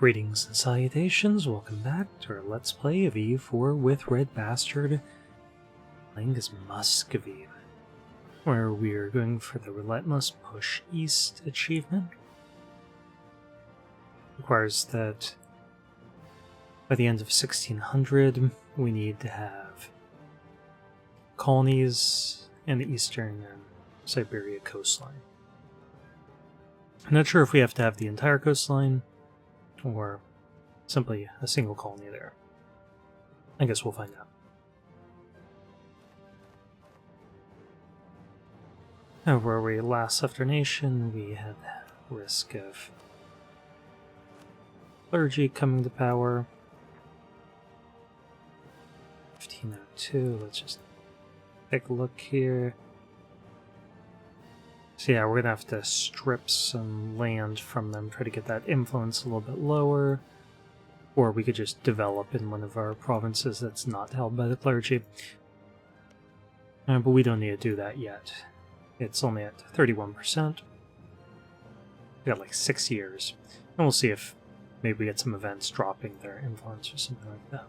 Greetings and salutations, welcome back to our Let's Play of EU4 with RedBstrd, playing as Muscovy, where we are going for the Relentless Push East achievement. Requires that by the end of 1600 we need to have colonies in the eastern and Siberia coastline. I'm not sure if we have to have the entire coastline, or simply a single colony there. I guess we'll find out. Where we last left our nation, we had risk of clergy coming to power. 1502, let's just take a look here. So yeah, we're going to have to strip some land from them, try to get that influence a little bit lower. Or we could just develop in one of our provinces that's not held by the clergy. But we don't need to do that yet. It's only at 31%. We got like 6 years. And we'll see if maybe we get some events dropping their influence or something like that.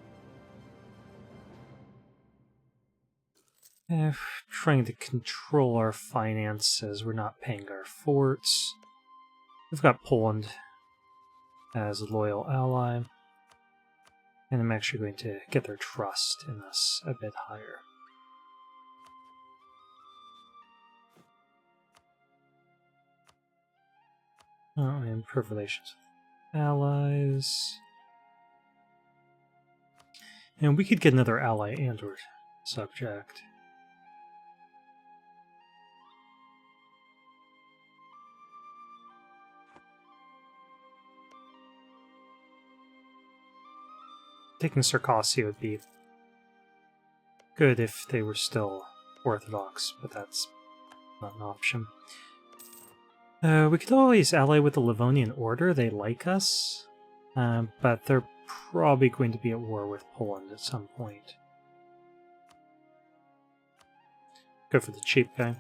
Trying to control our finances, we're not paying our forts. We've got Poland as a loyal ally, and I'm actually going to get their trust in us a bit higher. Oh, improve relations with allies. And we could get another ally and or subject. Taking Circassia would be good if they were still Orthodox, but that's not an option. We could always ally with the Livonian Order. They like us, but they're probably going to be at war with Poland at some point. Go for the cheap guy.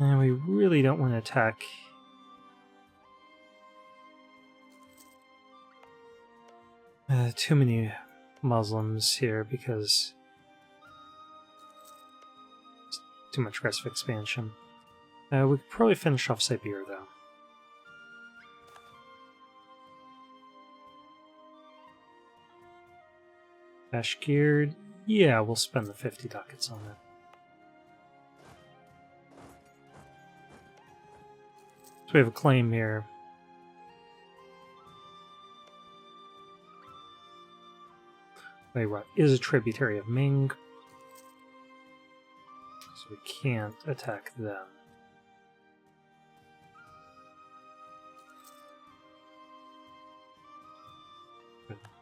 And we really don't want to attack too many Muslims here because it's too much aggressive expansion. We could probably finish off Siberia though. Bashkir, yeah, we'll spend the 50 ducats on it. So we have a claim here. Is a tributary of Ming, so we can't attack them.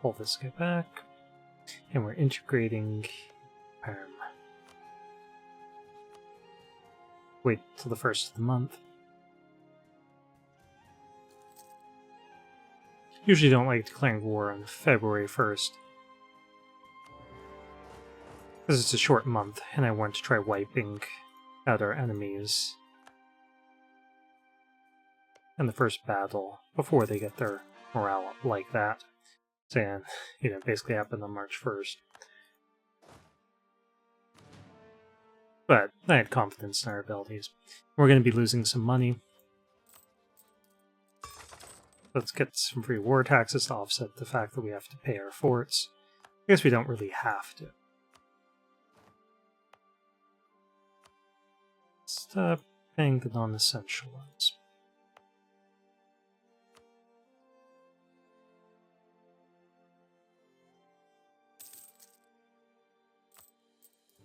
Pull this guy back, and we're integrating Parm. Wait till the first of the month. Usually don't like declaring war on February 1st. Because it's a short month, and I want to try wiping out our enemies in the first battle before they get their morale up like that. And, basically happened on March 1st. But I had confidence in our abilities. We're going to be losing some money. Let's get some free war taxes to offset the fact that we have to pay our forts. I guess we don't really have to. Stop paying the non-essential ones.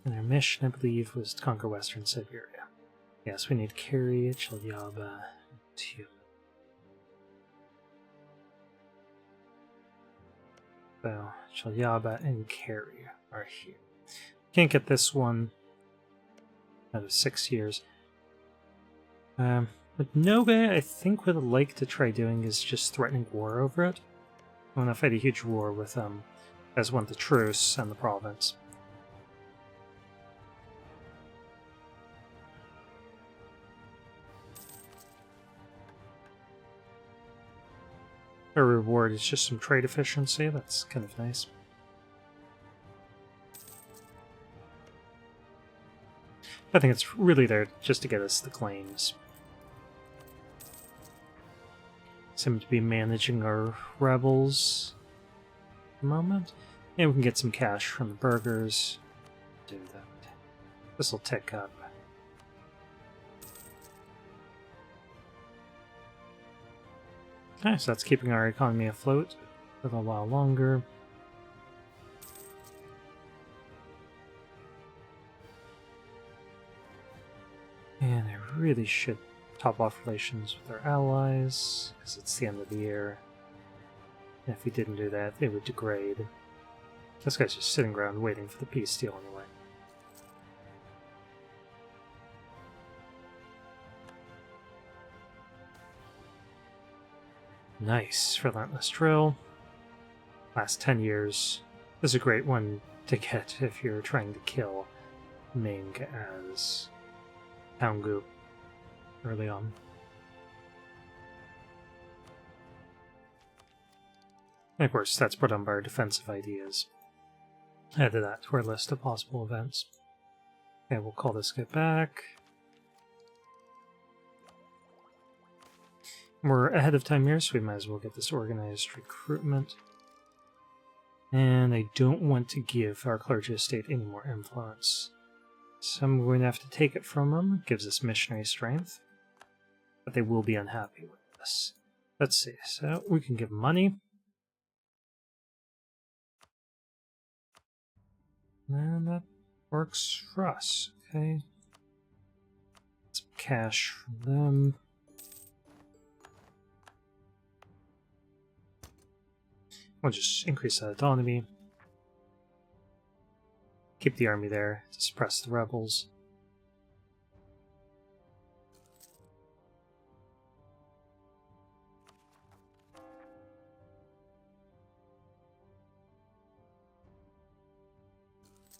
And our mission, I believe, was to conquer Western Siberia. Yes, we need to carry Chelyaba to. So, Chelyaba and Kerry are here. Can't get this one out of 6 years. But Noga, I think what I'd like to try doing is just threatening war over it. I want to fight a huge war with as want the truce and the province. Our reward is just some trade efficiency. That's kind of nice. I think it's really there just to get us the claims. Seem to be managing our rebels at the moment. And we can get some cash from the burgers. Do that. This will tick up. Okay, so that's keeping our economy afloat for a while longer. And I really should top off relations with our allies, because it's the end of the year. And if we didn't do that, they would degrade. This guy's just sitting around waiting for the peace deal anyway. Nice, Relentless Drill. Last 10 years. This is a great one to get if you're trying to kill Ming as Poundgoop early on. And of course, that's put on by our defensive ideas. Added that to our list of possible events. Okay, we'll call this guy back. We're ahead of time here, so we might as well get this organized recruitment. And I don't want to give our clergy estate any more influence. So I'm going to have to take it from them. It gives us missionary strength. But they will be unhappy with this. Let's see. So we can give them money. And that works for us. Okay. Some cash from them. We'll just increase that autonomy. Keep the army there to suppress the rebels.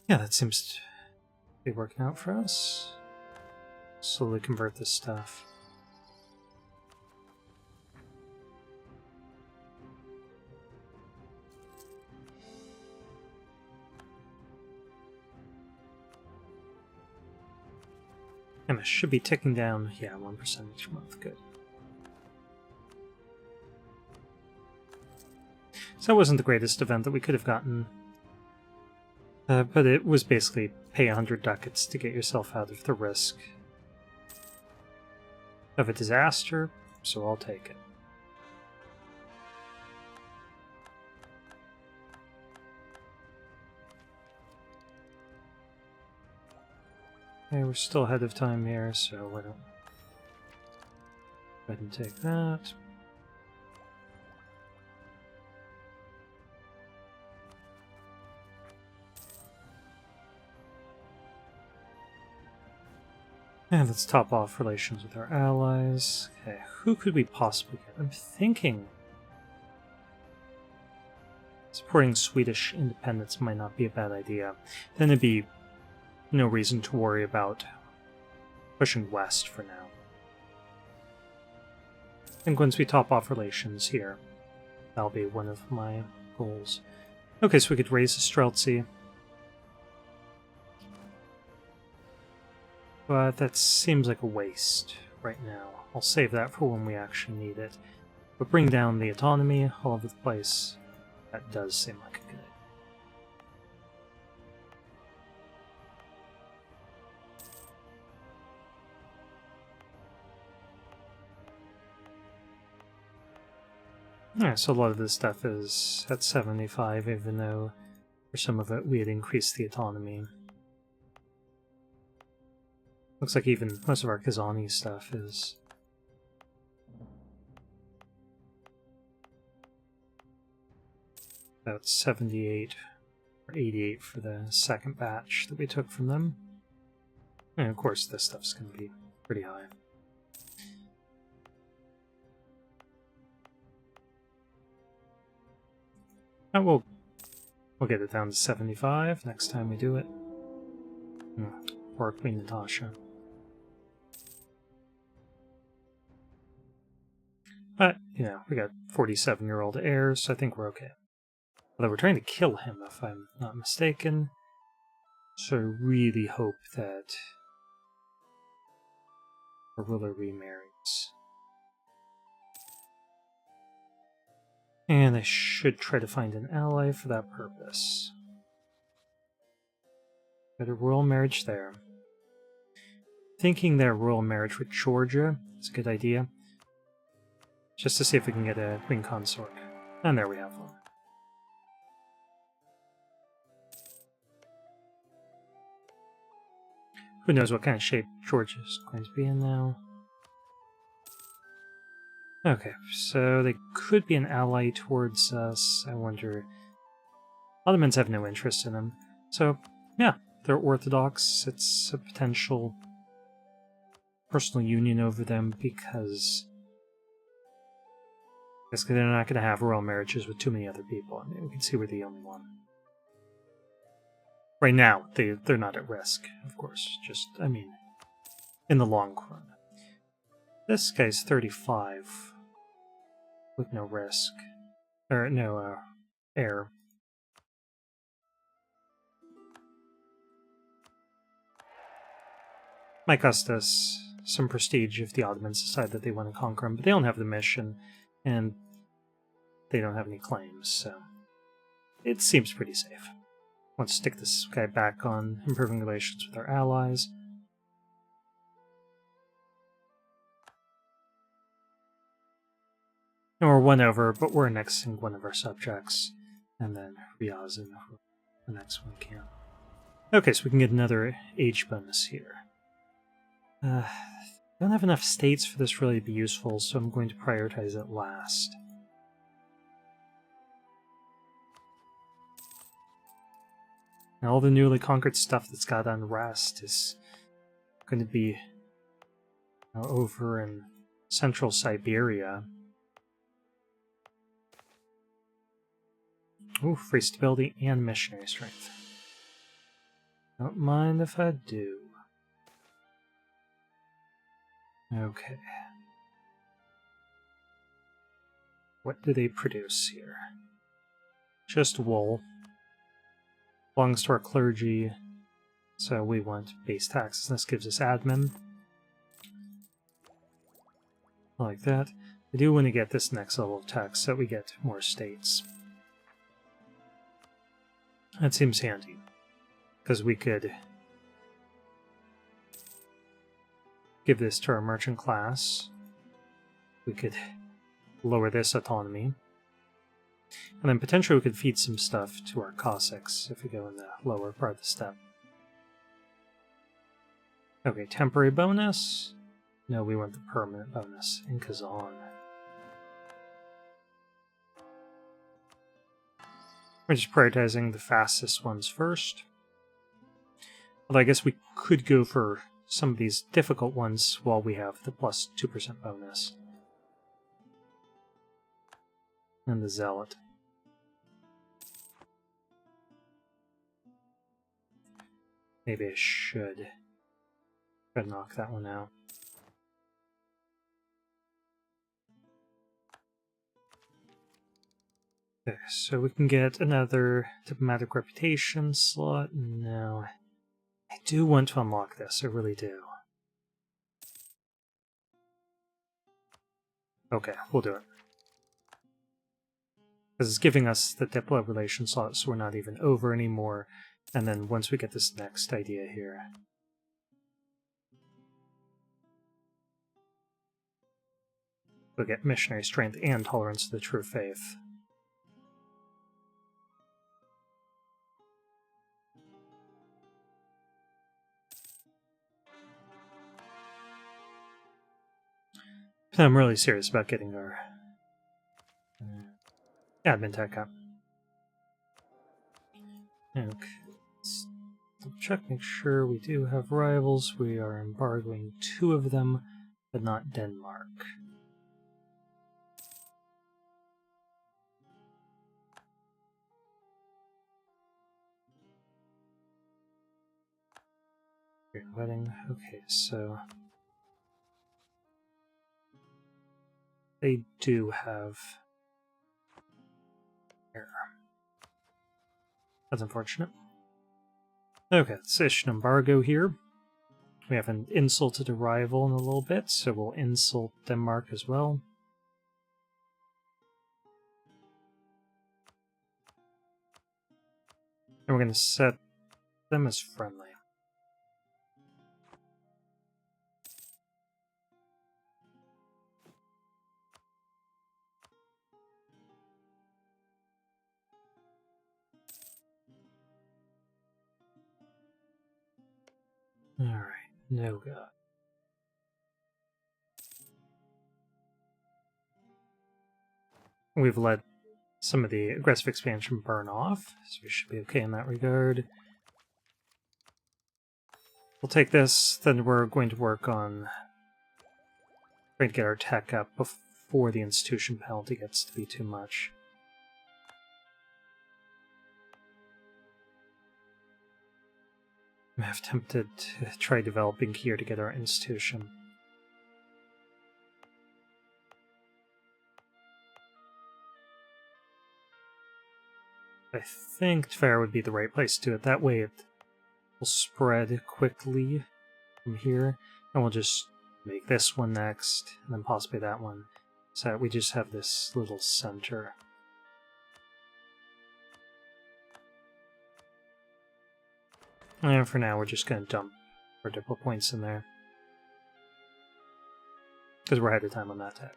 Yeah, that seems to be working out for us. Slowly convert this stuff. And it should be ticking down, yeah, 1% each month, good. So that wasn't the greatest event that we could have gotten. But it was basically pay 100 ducats to get yourself out of the risk of a disaster, so I'll take it. Okay, we're still ahead of time here, so why don't go ahead and take that. And let's top off relations with our allies. Okay, who could we possibly get? I'm thinking supporting Swedish independence might not be a bad idea. Then it'd be no reason to worry about pushing west for now. I think once we top off relations here, that'll be one of my goals. Okay, so we could raise the Streltsy. But that seems like a waste right now. I'll save that for when we actually need it. But bring down the autonomy all over the place. That does seem like a good idea. Alright, so a lot of this stuff is at 75, even though for some of it we had increased the autonomy. Looks like even most of our Kazani stuff is about 78 or 88 for the second batch that we took from them. And of course this stuff's going to be pretty high. And we'll get it down to 75 next time we do it. Poor Queen Natasha. But, you know, we got 47-year-old heirs, so I think we're okay. Although we're trying to kill him, if I'm not mistaken. So I really hope that our ruler remarries. And I should try to find an ally for that purpose. Got a royal marriage there. Thinking that royal marriage with Georgia is a good idea. Just to see if we can get a queen consort. And there we have one. Who knows what kind of shape Georgia's going to be in now. Okay, so they could be an ally towards us. I wonder... Ottomans have no interest in them. So, yeah, they're Orthodox. It's a potential personal union over them because... Basically, they're not going to have royal marriages with too many other people. I mean, we can see we're the only one. Right now, they're not at risk, of course. Just, I mean, in the long run. This guy's 35 with no risk. Or, no, heir. Might cost us some prestige if the Ottomans decide that they want to conquer them, but they don't have the mission, and they don't have any claims, so it seems pretty safe. Let's stick this guy back on improving relations with our allies. And we're one over, but we're annexing one of our subjects, and then Ryazan for the next one can. Okay, so we can get another age bonus here. I don't have enough states for this really to be useful, so I'm going to prioritize it last. And all the newly conquered stuff that's got unrest is going to be over in central Siberia. Ooh, free stability and missionary strength. Don't mind if I do. Okay. What do they produce here? Just wool. Belongs to our clergy, so we want base taxes. This gives us admin. Like that. I do want to get this next level of tax so we get more states. That seems handy, because we could give this to our merchant class. We could lower this autonomy. And then potentially we could feed some stuff to our Cossacks if we go in the lower part of the steppe. Okay, temporary bonus. No, we want the permanent bonus in Kazan. We're just prioritizing the fastest ones first. Although I guess we could go for some of these difficult ones while we have the plus 2% bonus. And the Zealot. Maybe I should try to knock that one out. Okay, so we can get another diplomatic reputation slot. No. I do want to unlock this, I really do. Okay, we'll do it. Because it's giving us the diplomatic relation slot, so we're not even over anymore. And then once we get this next idea here, we'll get missionary strength and tolerance to the true faith. I'm really serious about getting our admin tech up. Okay, let's check, make sure we do have rivals. We are embargoing 2 of them, but not Denmark. Wedding. Okay, so they do have error. That's unfortunate. Okay, let's issue an embargo here. We haven't insulted a rival in a little bit, so we'll insult Denmark as well. And we're going to set them as friendly. Alright, no god. We've let some of the aggressive expansion burn off, so we should be okay in that regard. We'll take this, then we're going to work on trying to get our tech up before the institution penalty gets to be too much. I'm half tempted to try developing here to get our institution. I think Tver would be the right place to do it. That way it will spread quickly from here, and we'll just make this one next, and then possibly that one, so that we just have this little center. And for now, we're just going to dump our diplo points in there, because we're ahead of time on that tech.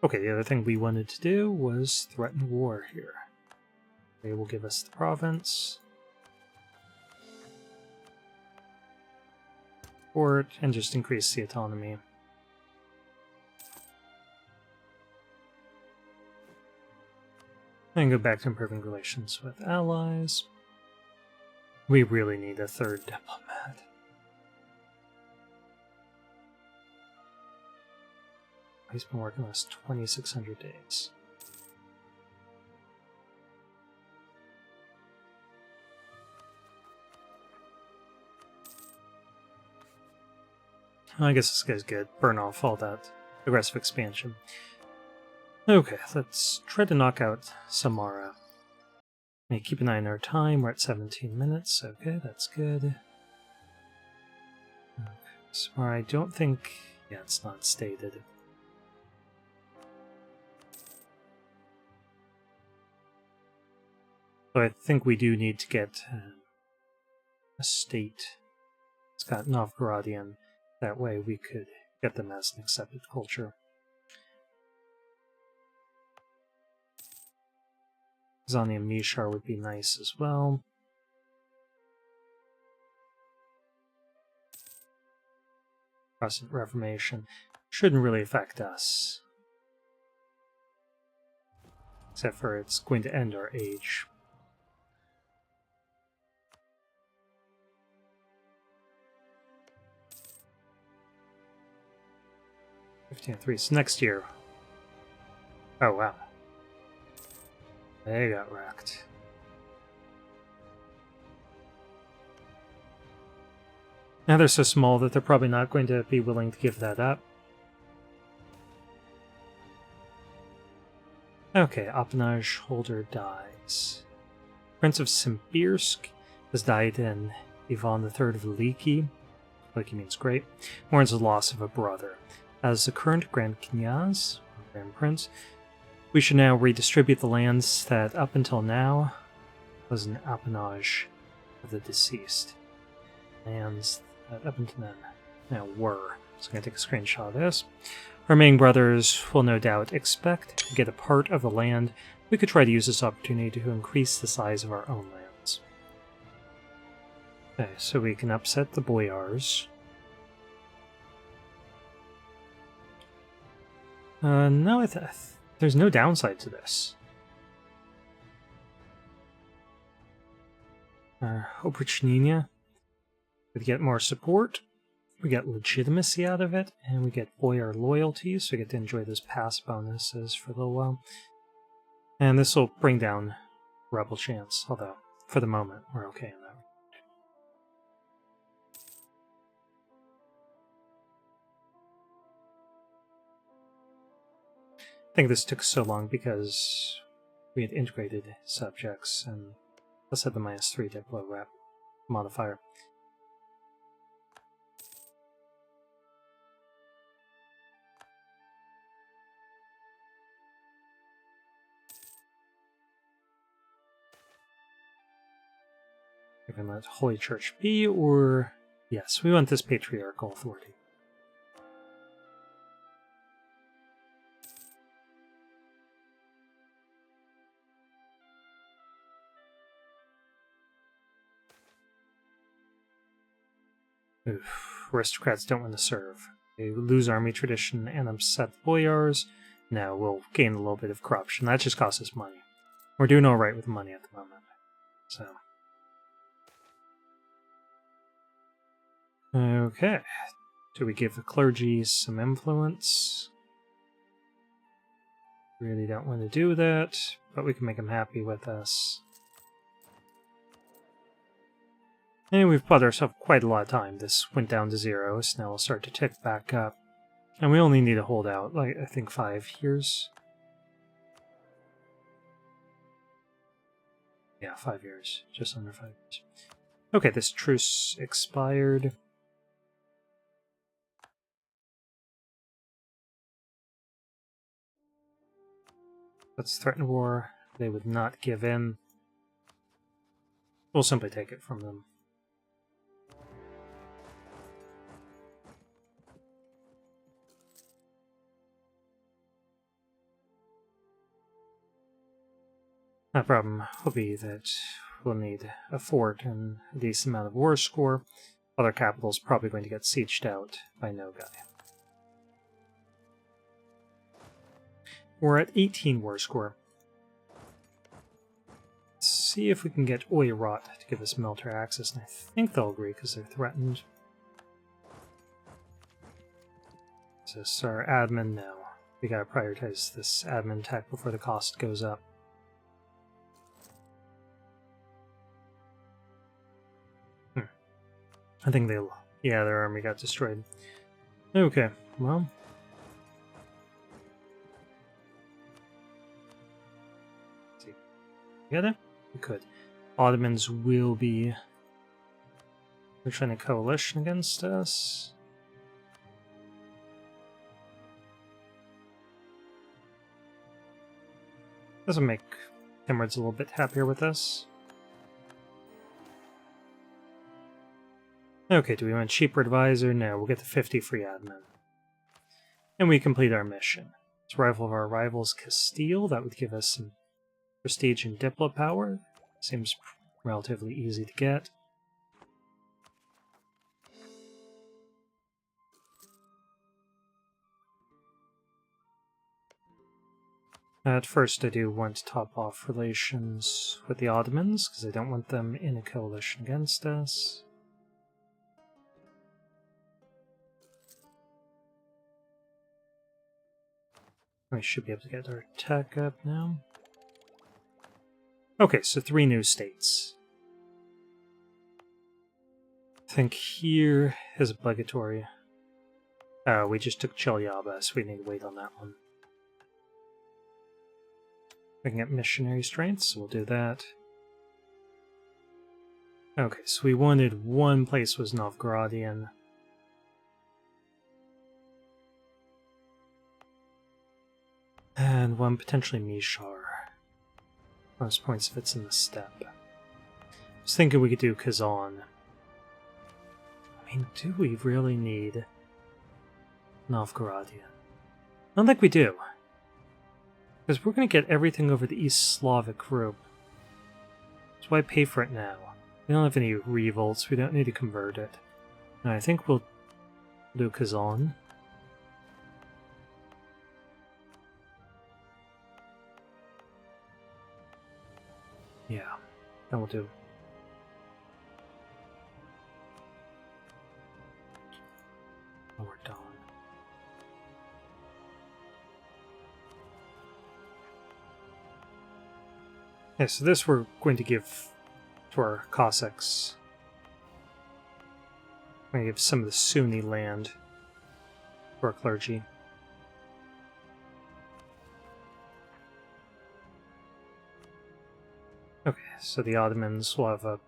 Okay, the other thing we wanted to do was threaten war here. They will give us the province, port, and just increase the autonomy. And go back to improving relations with allies. We really need a third diplomat. He's been working us 2,600 days. I guess this guy's good. Burn off all that aggressive expansion. Okay, let's try to knock out Samara. Keep an eye on our time. We're at 17 minutes. Okay, that's good. Okay, Samara, I don't think... Yeah, it's not stated. So I think we do need to get a state. It's got Novgorodian. That way we could get them as an accepted culture. Zani and Mishar would be nice as well. Protestant Reformation shouldn't really affect us. Except for it's going to end our age. $15.3, so next year. Oh wow. They got wrecked. Now they're so small that they're probably not going to be willing to give that up. Okay, appanage holder dies. Prince of Simbirsk has died in Ivan III Veliki. Veliki means great. Mourns the loss of a brother. As the current Grand Knyaz, or Grand Prince, we should now redistribute the lands that up until now was an appanage of the deceased. Lands that up until then now were. So I'm going to take a screenshot of this. Our remaining brothers will no doubt expect to get a part of the land. We could try to use this opportunity to increase the size of our own lands. Okay, so we can upset the boyars. No, there's no downside to this. Oprichnina, we get more support, we get legitimacy out of it, and we get boyar loyalty, so we get to enjoy those pass bonuses for a little while. And this will bring down rebel chance, although for the moment we're okay in that. I think this took so long because we had integrated subjects and plus had the -3 Diplo rep modifier. We can let Holy Church be, or yes, we want this patriarchal authority. Oof, aristocrats don't want to serve. They lose army tradition and upset the boyars. No, we'll gain a little bit of corruption. That just costs us money. We're doing alright with money at the moment. So. Okay. Do we give the clergy some influence? Really don't want to do that, but we can make them happy with us. And we've bought ourselves quite a lot of time. This went down to 0, so now we'll start to tick back up. And we only need to hold out, like, I think 5 years. Yeah, 5 years. Just under 5 years. Okay, this truce expired. Let's threaten war. They would not give in. We'll simply take it from them. That problem will be that we'll need a fort and a decent amount of war score. Other capital's probably going to get sieged out by no guy. We're at 18 war score. Let's see if we can get Oirat to give us military access, and I think they'll agree because they're threatened. Is this our admin? No. We gotta prioritize this admin tech before the cost goes up. I think they'll... yeah, their army got destroyed. Okay, well... let's see. Together? We could. Ottomans will be... they're trying a coalition against us. Doesn't make Timurids a little bit happier with us. Okay, do we want a cheaper advisor? No, we'll get the 50 free admin. And we complete our mission. It's rival of our rivals, Castile. That would give us some prestige and diplo power. Seems relatively easy to get. At first I do want to top off relations with the Ottomans, because I don't want them in a coalition against us. We should be able to get our tech up now. Okay, so 3 new states. I think here is obligatory. Oh, we just took Chelyabinsk, so we need to wait on that one. We can get missionary strength, so we'll do that. Okay, so we wanted one place was Novgorodian. And one potentially Mishar. Bonus points if it's in the steppe. I was thinking we could do Kazan. I mean, do we really need Novgorodian? I don't think we do. Because we're going to get everything over the East Slavic group. So why pay for it now? We don't have any revolts, we don't need to convert it. No, I think we'll do Kazan. Yeah, that will do. Oh, we're done. Yeah, so this we're going to give to our Cossacks. We're going to give some of the Sunni land to our clergy. Okay, so the Ottomans will have a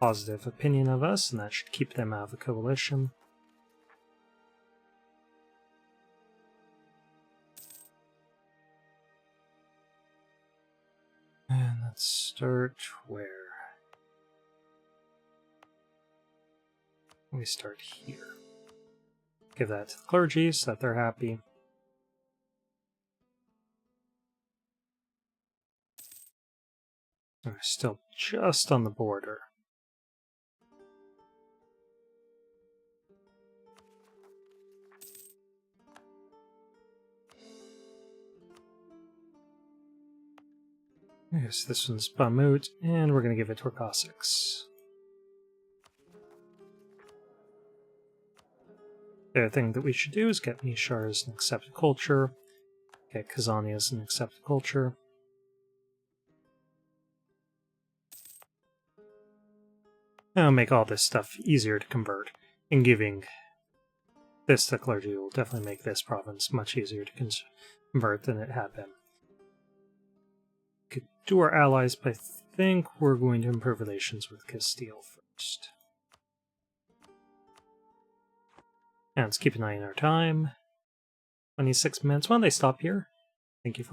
positive opinion of us, and that should keep them out of the coalition. And let's start where? We start here. Give that to the clergy so that they're happy. We're still just on the border. Yes, this one's Bamut, and we're going to give it to our Cossacks. The other thing that we should do is get Nishar as an accepted culture, get Kazani as an accepted culture. That'll make all this stuff easier to convert, and giving this to clergy will definitely make this province much easier to convert than it had been. Could do our allies, but I think we're going to improve relations with Castile first. And let's keep an eye on our time. 26 minutes. Why don't they stop here? Thank you for